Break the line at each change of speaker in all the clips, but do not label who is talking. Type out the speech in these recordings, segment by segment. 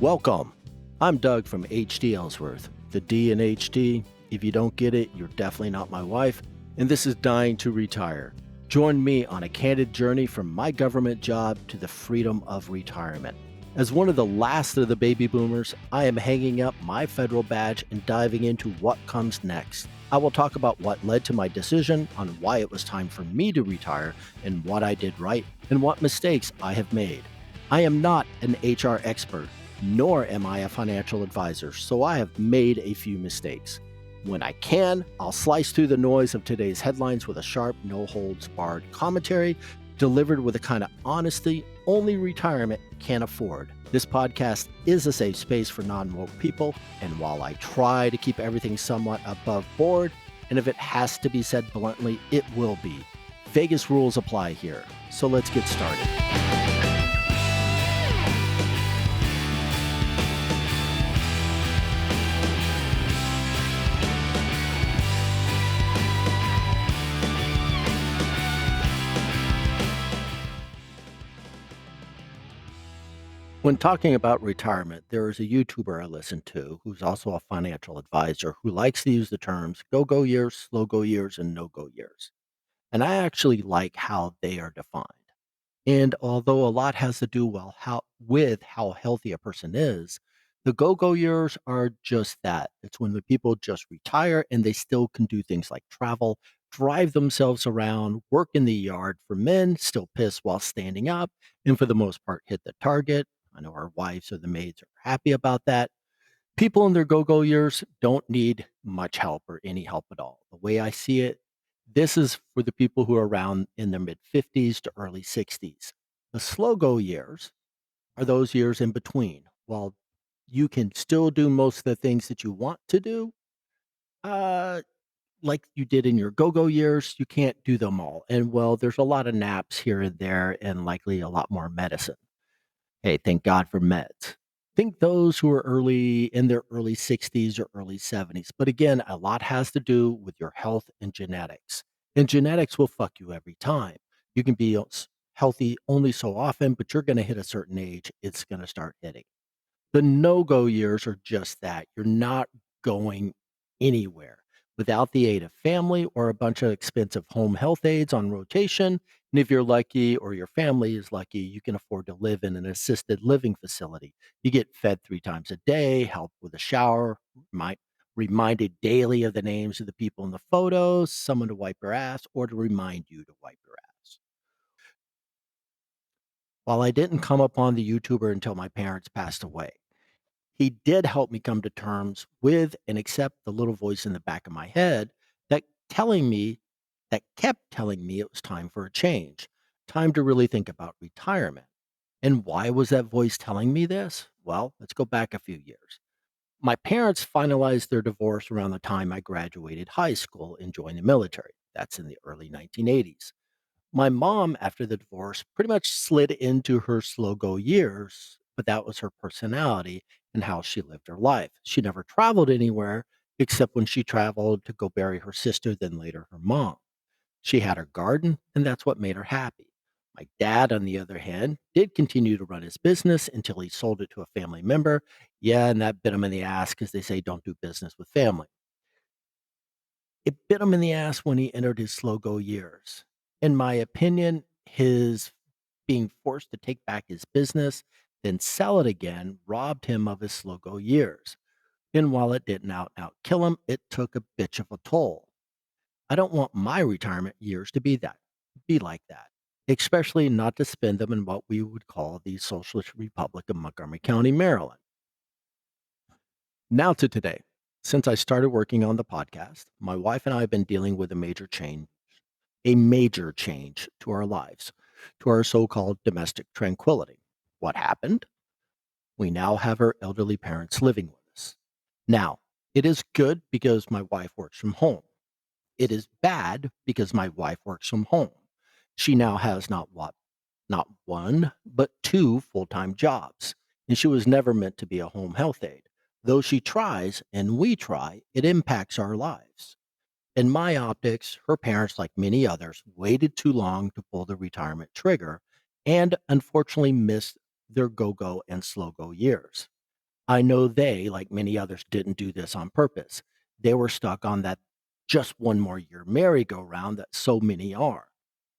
Welcome. I'm Doug from HD Ellsworth. The D in HD, if you don't get it, you're definitely not my wife, and this is Dying to Retire. Join me on a candid journey from my government job to the freedom of retirement. As one of the last of the baby boomers, I am hanging up my federal badge and diving into what comes next. I will talk about what led to my decision, on why it was time for me to retire, and what I did right, and what mistakes I have made. I am not an HR expert, nor am I a financial advisor, so I have made a few mistakes. When I can, I'll slice through the noise of today's headlines with a sharp, no holds barred commentary delivered with the kind of honesty only retirement can afford. This podcast is a safe space for non-woke people, and while I try to keep everything somewhat above board, and if it has to be said bluntly, it will be. Vegas rules apply here, so let's get started. When talking about retirement, there is a YouTuber I listen to who's also a financial advisor who likes to use the terms go years, slow go years, and no go years. And I actually like how they are defined. And although a lot has to do with how healthy a person is, the go years are just that. It's when the people just retire and they still can do things like travel, drive themselves around, work in the yard for men, still piss while standing up, and for the most part hit the target. I know our wives or the maids are happy about that. People in their go years don't need much help or any help at all. The way I see it, this is for the people who are around in their mid 50s to early 60s. The slow go years are those years in between. While you can still do most of the things that you want to do, uh, like you did in your go years, you can't do them all. And well, there's a lot of naps here and there, and likely a lot more medicine. Hey, thank God for meds. Think those who are early in their early 60s or early 70s. But again, a lot has to do with your health and genetics. And genetics will fuck you every time. You can be healthy only so often, but you're going to hit a certain age, it's going to start hitting. The no-go years are just that. You're not going anywhere without the aid of family or a bunch of expensive home health aides on rotation. And if you're lucky or your family is lucky, you can afford to live in an assisted living facility. You get fed 3 times a day, help with a shower, reminded daily of the names of the people in the photos, someone to wipe your ass, or to remind you to wipe your ass. While I didn't come upon the YouTuber until my parents passed away, he did help me come to terms with and accept the little voice in the back of my head that telling me that kept telling me it was time for a change, time to really think about retirement. And why was that voice telling me this? Well, let's go back a few years. My parents finalized their divorce around the time I graduated high school and joined the military. That's in the early 1980s. My mom, after the divorce, pretty much slid into her slow go years, but that was her personality and how she lived her life. She never traveled anywhere except when she traveled to go bury her sister, then later her mom. She had her garden, and that's what made her happy. My dad, on the other hand, did continue to run his business until he sold it to a family member. Yeah, and that bit him in the ass because they say don't do business with family. It bit him in the ass when he entered his slow go years. In my opinion, his being forced to take back his business, then sell it again, robbed him of his slow go years. And while it didn't out kill him, it took a bitch of a toll. I don't want my retirement years to be like that, especially not to spend them in what we would call the Socialist Republic of Montgomery County, Maryland. Now to today. Since I started working on the podcast, my wife and I have been dealing with a major change to our lives, to our so-called domestic tranquility. What happened? We now have our elderly parents living with us. Now, it is good because my wife works from home. It is bad because my wife works from home. She now has not one, but 2 full-time jobs, and she was never meant to be a home health aide. Though she tries and we try, it impacts our lives. In my optics, her parents, like many others, waited too long to pull the retirement trigger and unfortunately missed their go and slow go years. I know they, like many others, didn't do this on purpose. They were stuck on that just one more year merry-go-round that so many are.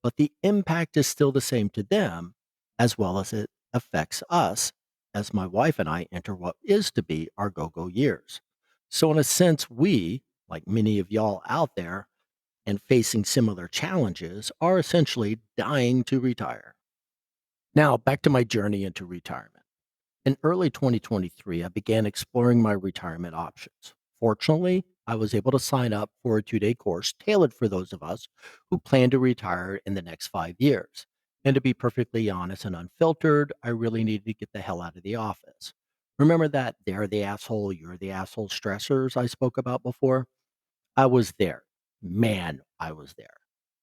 But the impact is still the same to them, as well as it affects us as my wife and I enter what is to be our go go years. So, in a sense, we, like many of y'all out there and facing similar challenges, are essentially dying to retire. Now, back to my journey into retirement. In early 2023, I began exploring my retirement options. Fortunately, I was able to sign up for a 2 day course tailored for those of us who plan to retire in the next 5 years. And to be perfectly honest and unfiltered, I really needed to get the hell out of the office. Remember that they're the asshole, you're the asshole stressors I spoke about before? I was there. Man, I was there.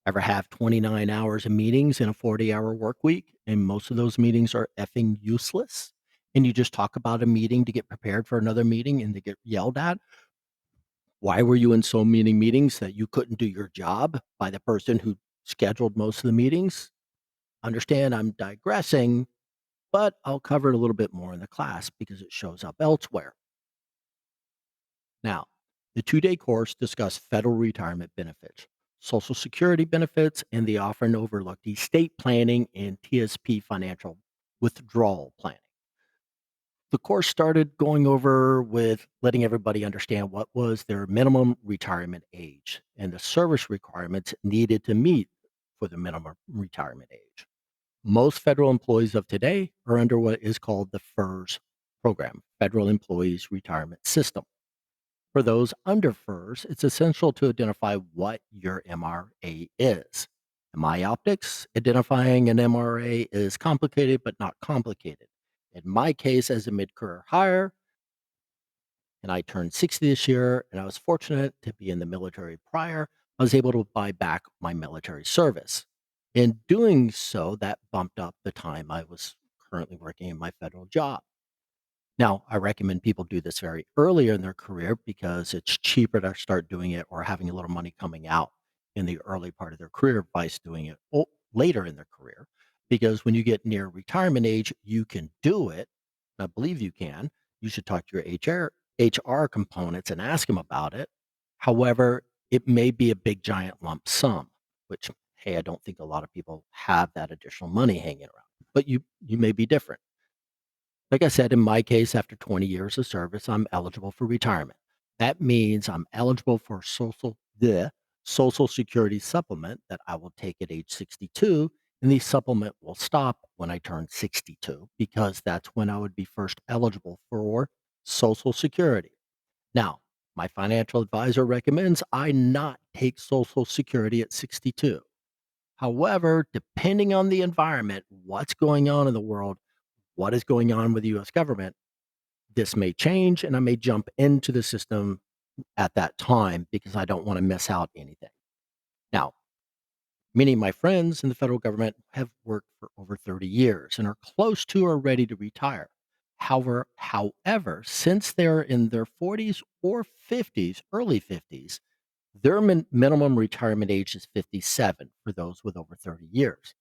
Ever have 29 hours of meetings in a 40-hour work week, and most of those meetings are effing useless? And you just talk about a meeting to get prepared for another meeting and to get yelled at? Why were you in so many meetings that you couldn't do your job by the person who scheduled most of the meetings? Understand I'm digressing, but I'll cover it a little bit more in the class because it shows up elsewhere. Now, the 2 day course discussed federal retirement benefits, Social Security benefits, and the often overlooked estate planning and TSP financial withdrawal planning. The course started going over with letting everybody understand what was their minimum retirement age and the service requirements needed to meet for the minimum retirement age. Most federal employees of today are under what is called the FERS program, Federal Employees Retirement System. For those under FERS, it's essential to identify what your MRA is. In my optics, identifying an MRA is complicated but not complicated. In my case, as a mid career hire, and I turned 60 this year, and I was fortunate to be in the military prior, I was able to buy back my military service. In doing so, that bumped up the time I was currently working in my federal job. Now, I recommend people do this very early in their career because it's cheaper to start doing it or having a little money coming out in the early part of their career vice doing it later in their career. Because when you get near retirement age, you can do it. I believe you can. You should talk to your HR components and ask them about it. However, it may be a big giant lump sum, which, hey, I don't think a lot of people have that additional money hanging around. But you may be different. Like I said, in my case, after 20 years of service, I'm eligible for retirement. That means I'm eligible for the Social Security supplement that I will take at age 62, and the supplement will stop when I turn 62 because that's when I would be first eligible for Social Security. Now, my financial advisor recommends I not take Social Security at 62. However, depending on the environment, what's going on in the world, what is going on with the US government, this may change and I may jump into the system at that time because I don't want to miss out anything. Now, many of my friends in the federal government have worked for over 30 years and are close to or ready to retire. However, since they're in their 40s or 50s, early 50s, their minimum retirement age is 57 for those with over 30 years.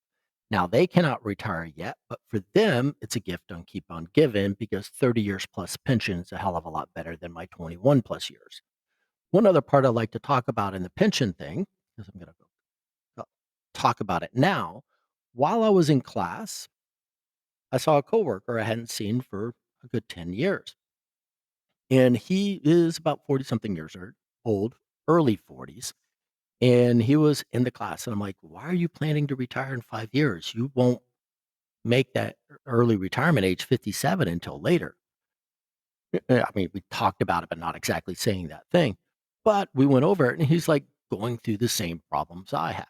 Now, they cannot retire yet, but for them, it's a gift on keep on giving because 30 years plus pension is a hell of a lot better than my 21 plus years. One other part I'd like to talk about in the pension thing, because I'm going to talk about it now. While I was in class, I saw a coworker I hadn't seen for a good 10 years. And he is about 40 something years old, early 40s. And he was in the class. And I'm like, why are you planning to retire in 5 years? You won't make that early retirement age 57 until later. I mean, we talked about it, but not exactly saying that thing. But we went over it, and he's like going through the same problems I have.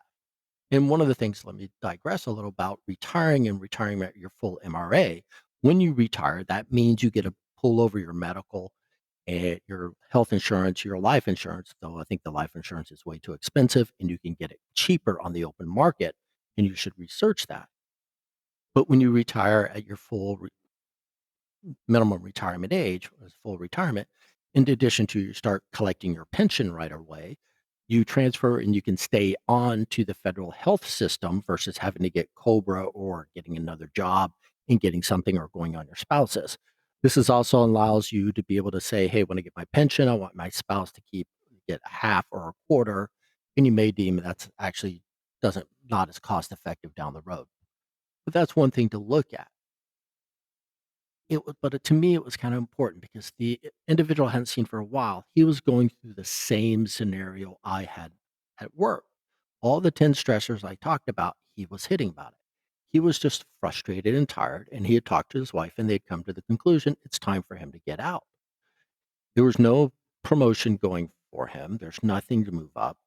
And one of the things, let me digress a little about retiring and retiring at your full MRA. When you retire, that means you get to pull over your medical and your health insurance, your life insurance, though I think the life insurance is way too expensive and you can get it cheaper on the open market. And you should research that. But when you retire at your full minimum retirement age, as full retirement, in addition to you start collecting your pension right away, you transfer and you can stay on to the federal health system versus having to get COBRA or getting another job and getting something or going on your spouse's. This is also allows you to be able to say, "Hey, when I get my pension, I want my spouse to get a half or a quarter," and you may deem that's actually doesn't not as cost effective down the road. But that's one thing to look at. To me, it was kind of important because the individual I hadn't seen for a while, he was going through the same scenario I had at work. All the 10 stressors I talked about, he was hitting about it. He was just frustrated and tired, and he had talked to his wife, and they'd come to the conclusion it's time for him to get out. There was no promotion going for him. There's nothing to move up.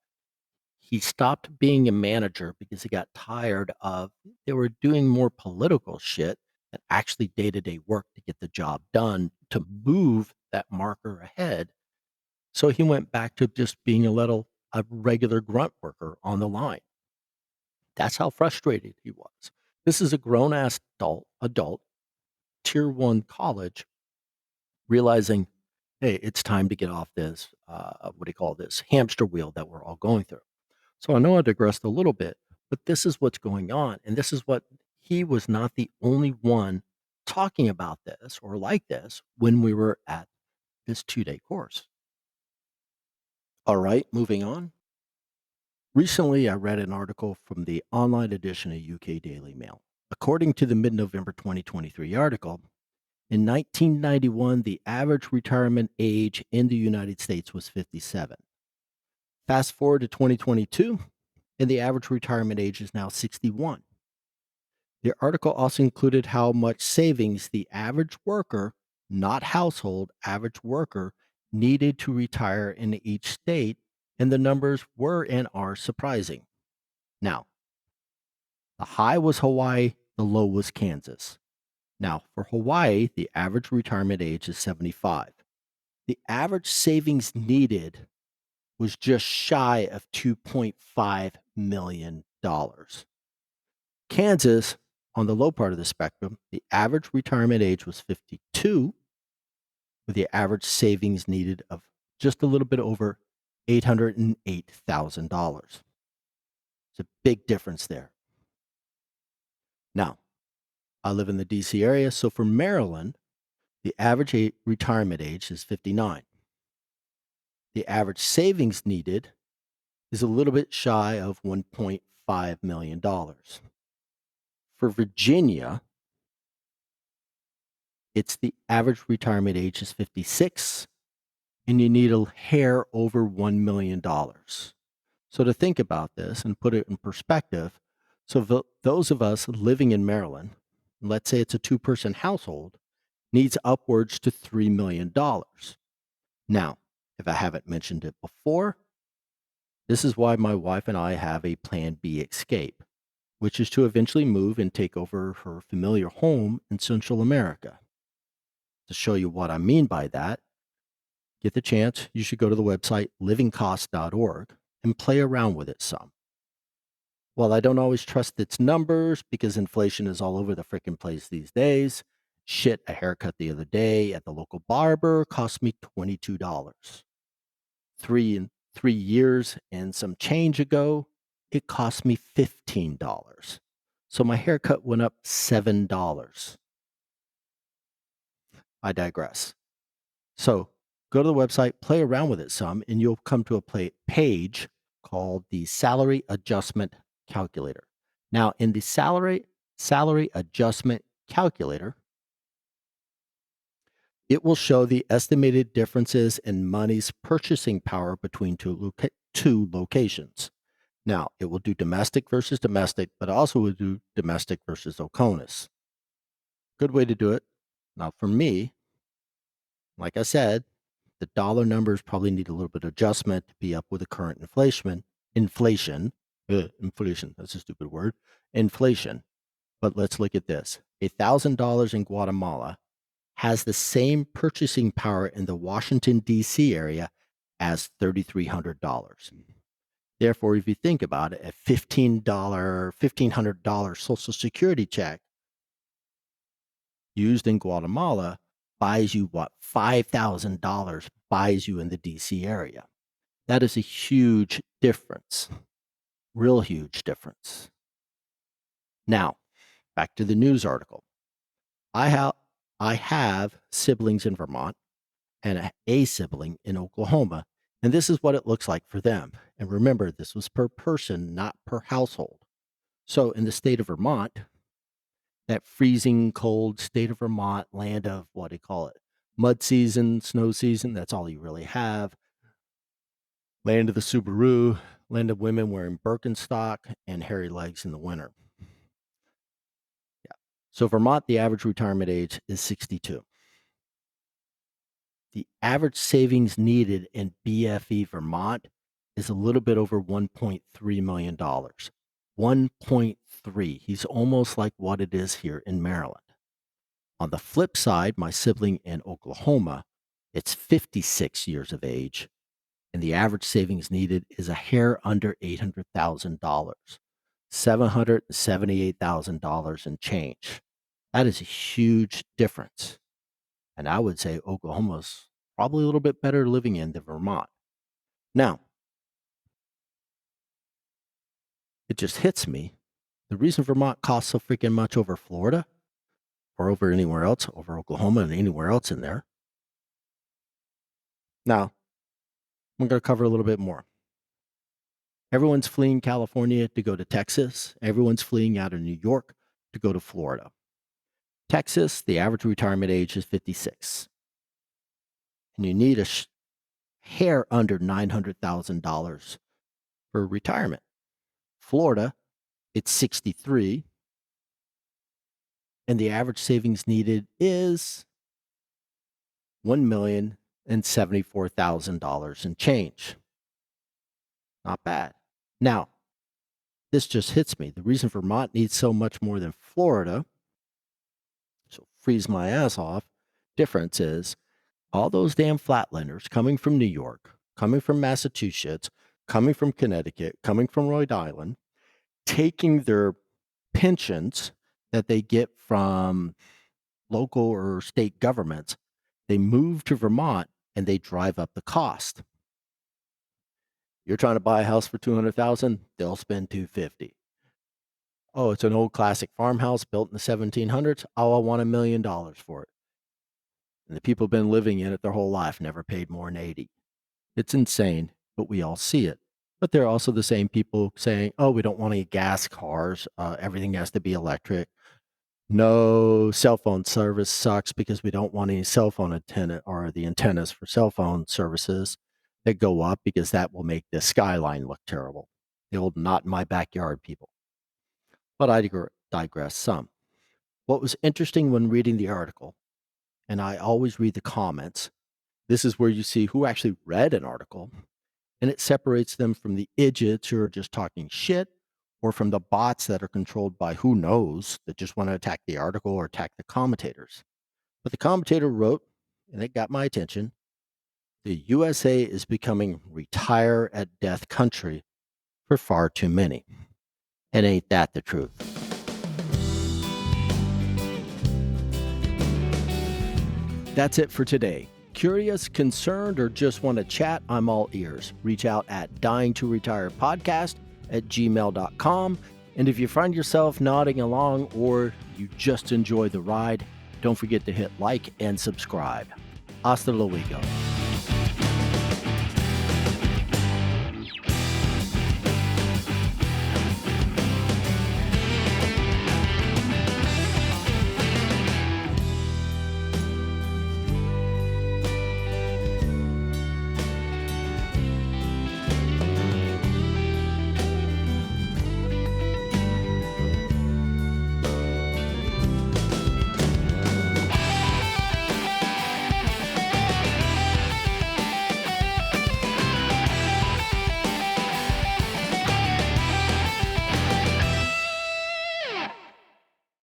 He stopped being a manager because he got tired of they were doing more political shit than actually day-to-day work to get the job done to move that marker ahead. So he went back to just being a regular grunt worker on the line. That's how frustrated he was. This is a grown ass adult, tier one college, realizing, hey, it's time to get off this, what do you call this, hamster wheel that we're all going through. So I know I digressed a little bit, but this is what's going on. And this is what he was not the only one talking about this or like this when we were at this 2-day course. All right, moving on. Recently, I read an article from the online edition of UK Daily Mail. According to the mid November 2023 article, in 1991, the average retirement age in the United States was 57. Fast forward to 2022, and the average retirement age is now 61. The article also included how much savings the average worker, not household, average worker, needed to retire in each state, and the numbers were and are surprising. Now, the high was Hawaii, the low was Kansas. Now, for Hawaii, the average retirement age is 75. The average savings needed was just shy of $2.5 million. Kansas, on the low part of the spectrum, the average retirement age was 52, with the average savings needed of just a little bit over $808,000. It's a big difference there. Now, I live in the DC area, so for Maryland, the average retirement age is 59. The average savings needed is a little bit shy of $1.5 million. For Virginia, it's the average retirement age is 56, and you need a hair over $1 million. So to think about this and put it in perspective, so those of us living in Maryland, let's say it's a two-person household, needs upwards to $3 million. Now, if I haven't mentioned it before, this is why my wife and I have a Plan B escape, which is to eventually move and take over her familiar home in Central America. To show you what I mean by that, get the chance, you should go to the website livingcost.org and play around with it some. While I don't always trust its numbers because inflation is all over the freaking place these days, shit, a haircut the other day at the local barber cost me $22. 3 years and some change ago, it cost me $15. So my haircut went up $7. I digress. So go to the website, play around with it some, and you'll come to a page called the Salary Adjustment Calculator. Now, in the Salary Adjustment Calculator, it will show the estimated differences in money's purchasing power between two locations. Now, it will do domestic versus domestic, but also will do domestic versus OCONUS. Good way to do it. Now, for me, like I said, the dollar numbers probably need a little bit of adjustment to be up with the current inflation, that's a stupid word, inflation. But let's look at this. $1,000 in Guatemala has the same purchasing power in the Washington, D.C. area as $3,300. Therefore, if you think about it, a $1,500 Social Security check used in Guatemala buys you what $5,000 buys you in the DC area. That is a huge difference, real huge difference. Now, back to the news article. I have I have siblings in Vermont and a sibling in Oklahoma, and this is what it looks like for them. And remember, this was per person, not per household. So in the state of Vermont, that freezing cold state of Vermont, land of what do you call it? Mud season, snow season, that's all you really have. Land of the Subaru, land of women wearing Birkenstock and hairy legs in the winter. Yeah. So Vermont, the average retirement age is 62. The average savings needed in BFE Vermont is a little bit over $1.3 million. 1.3. He's almost like what it is here in Maryland. On the flip side, my sibling in Oklahoma, it's 56 years of age, and the average savings needed is a hair under $800,000, $778,000 and change. That is a huge difference. And I would say Oklahoma's probably a little bit better living in than Vermont. Now, it just hits me. The reason Vermont costs so freaking much over Florida or over anywhere else, over Oklahoma and anywhere else in there. Now, I'm going to cover a little bit more. Everyone's fleeing California to go to Texas. Everyone's fleeing out of New York to go to Florida. Texas, the average retirement age is 56. And you need a hair under $900,000 for retirement. Florida, it's 63. And the average savings needed is $1,074,000 and change. Not bad. Now, this just hits me. The reason Vermont needs so much more than Florida, so freeze my ass off, difference is all those damn flatlanders coming from New York, coming from Massachusetts, coming from Connecticut, coming from Rhode Island, taking their pensions that they get from local or state governments, they move to Vermont and they drive up the cost. You're trying to buy a house for $200,000, they'll spend $250,000. Oh, it's an old classic farmhouse built in the 1700s. Oh, I want $1 million for it. And the people have been living in it their whole life, never paid more than 80. It's insane, but we all see it. But they're also the same people saying, oh, we don't want any gas cars. Everything has to be electric. No, cell phone service sucks because we don't want any cell phone antenna or the antennas for cell phone services that go up because that will make the skyline look terrible. The old not in my backyard people. But I digress some. What was interesting when reading the article, and I always read the comments, this is where you see who actually read an article, and it separates them from the idiots who are just talking shit or from the bots that are controlled by who knows that just want to attack the article or attack the commentators. But the commentator wrote, and it got my attention, the USA is becoming retire at death country for far too many. And ain't that the truth? That's it for today. Curious, concerned, or just want to chat? I'm all ears. Reach out at dyingtoretirepodcast@gmail.com. And if you find yourself nodding along or you just enjoy the ride, don't forget to hit like and subscribe. Hasta luego.